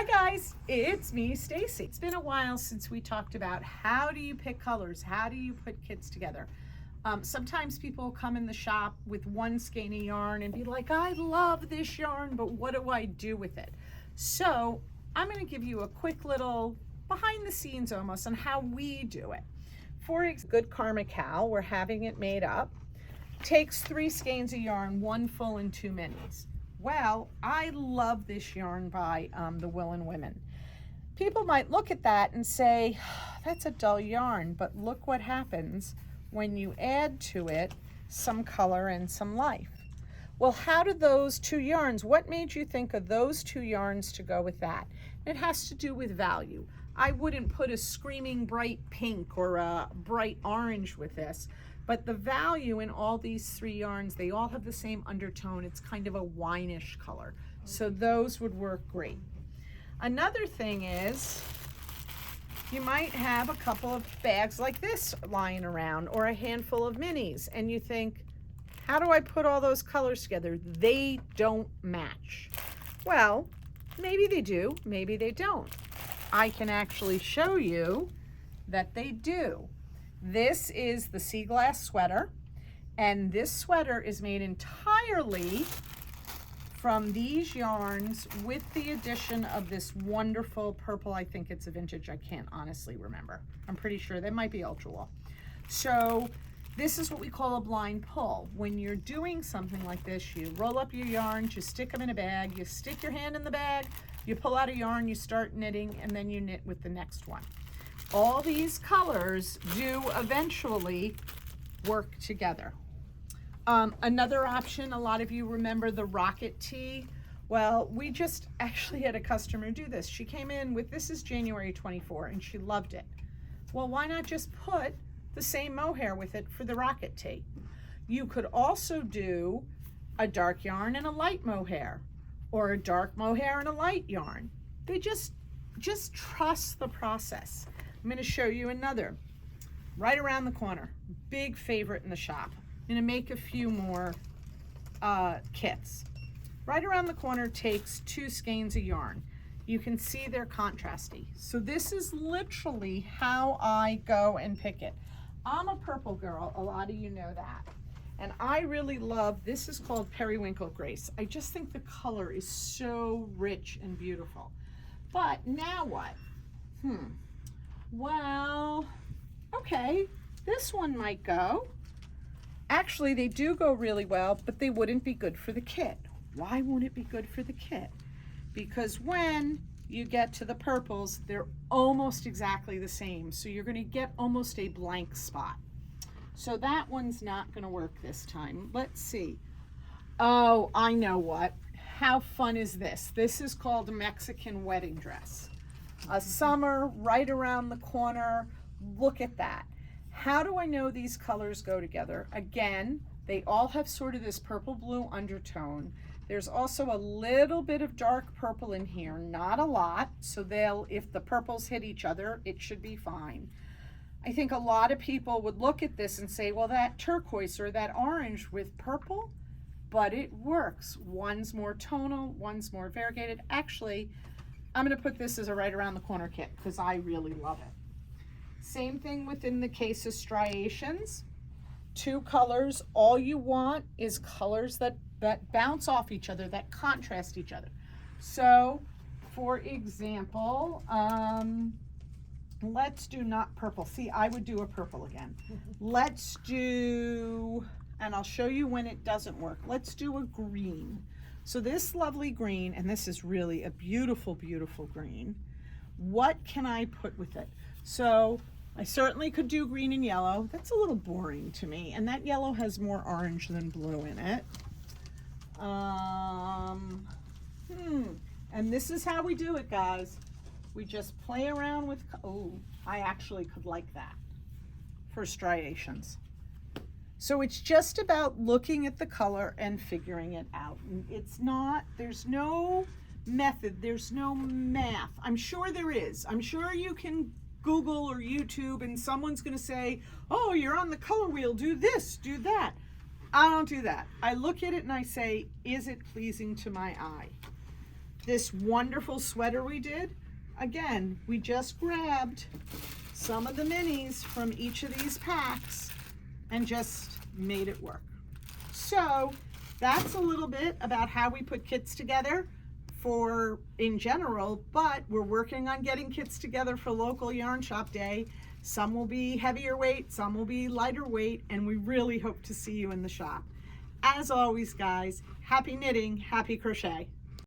guys, it's me, Stacey. It's been a while since we talked about how do you pick colors, how do you put kits together. Sometimes people come in the shop with one skein of yarn and be like, I love this yarn, but what do I do with it? So I'm going to give you a quick little behind the scenes almost on how we do it. For example, good Karma Cow, we're having it made up, takes 3 skeins of yarn, 1 full and 2 minis. Well, I love this yarn by the Willen Women. People might look at that and say, that's a dull yarn, but look what happens when you add to it some color and some life. Well, how do those 2 yarns, what made you think of those 2 yarns to go with that? It has to do with value. I wouldn't put a screaming bright pink or a bright orange with this, but the value in all these 3 yarns, they all have the same undertone. It's kind of a wineish color. So those would work great. Another thing is, you might have a couple of bags like this lying around or a handful of minis, and you think, how do I put all those colors together? They don't match. Well, maybe they do, maybe they don't. I can actually show you that they do. This is the sea glass sweater, and this sweater is made entirely from these yarns with the addition of this wonderful purple. I think it's a vintage. I can't honestly remember. I'm pretty sure that might be ultra wool. So this is what we call a blind pull. When you're doing something like this, you roll up your yarns, you stick them in a bag, you stick your hand in the bag, you pull out a yarn, you start knitting, and then you knit with the next one. All these colors do eventually work together. Another option, a lot of you remember the rocket tee. Well, we just actually had a customer do this. She came in with, this is January 24, and she loved it. Well, why not just put the same mohair with it for the rocket tee? You could also do a dark yarn and a light mohair, or a dark mohair and a light yarn. They just trust the process. I'm going to show you another right around the corner, big favorite in the shop. I'm going to make a few more kits. Right around the corner takes 2 skeins of yarn. You can see they're contrasty. So this is literally how I go and pick it. I'm a purple girl, a lot of you know that. And I really love, this is called Periwinkle Grace. I just think the color is so rich and beautiful. But now what? Well, okay, this one might go. Actually, they do go really well, but they wouldn't be good for the kit. Why won't it be good for the kit? Because when you get to the purples, they're almost exactly the same. So you're going to get almost a blank spot. So that one's not going to work this time. Let's see. Oh, I know what. How fun is this? This is called a Mexican wedding dress. A summer right around the corner. Look at that. How do I know these colors go together? Again, they all have sort of this purple blue undertone. There's also a little bit of dark purple in here, not a lot. So if the purples hit each other, it should be fine. I think a lot of people would look at this and say, well, that turquoise or that orange with purple, but it works. One's more tonal, one's more variegated. Actually, I'm going to put this as a right around the corner kit because I really love it. Same thing within the case of striations. 2 colors. All you want is colors that bounce off each other, that contrast each other. So, for example, let's do not purple. See, I would do a purple again. Let's do, and I'll show you when it doesn't work. Let's do a green. So this lovely green, and this is really a beautiful, beautiful green. What can I put with it? So I certainly could do green and yellow. That's a little boring to me. And that yellow has more orange than blue in it. And this is how we do it, guys. We just play around with, oh, I actually could like that for striations. So it's just about looking at the color and figuring it out. It's not, there's no method, there's no math. I'm sure there is. I'm sure you can Google or YouTube and someone's gonna say, oh, you're on the color wheel, do this, do that. I don't do that. I look at it and I say, is it pleasing to my eye? This wonderful sweater we did, again, we just grabbed some of the minis from each of these packs and just made it work. So that's a little bit about how we put kits together for in general, but we're working on getting kits together for local yarn shop day. Some will be heavier weight, some will be lighter weight, and we really hope to see you in the shop. As always, guys, happy knitting, happy crochet.